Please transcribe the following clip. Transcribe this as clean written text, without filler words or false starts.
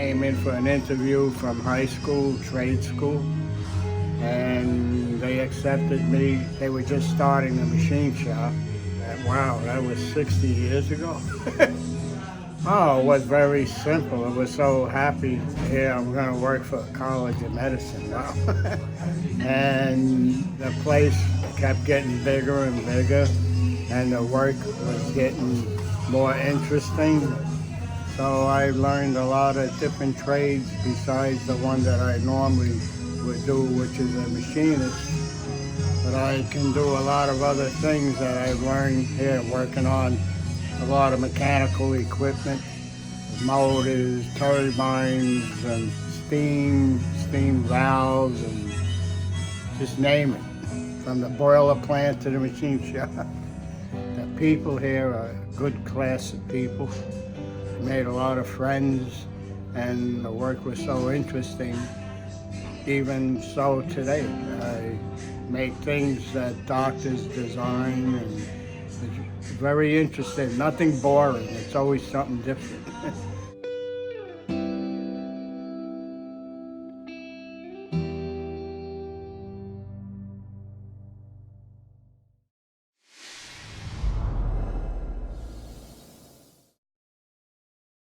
came in for an interview from high school, trade school, and they accepted me. They were just starting the machine shop. And wow, that was 60 years ago. Oh, it was very simple. I was so happy. Here, I'm going to work for a college of medicine now. And the place kept getting bigger and bigger, and the work was getting more interesting. So I learned a lot of different trades besides the one that I normally would do, which is a machinist. But I can do a lot of other things that I've learned here working on a lot of mechanical equipment, motors, turbines, and steam valves, and just name it, from the boiler plant to the machine shop. The people here are a good class of people. I made a lot of friends, and the work was so interesting. Even so today, I make things that doctors design, and it's very interesting. Nothing boring. It's always something different.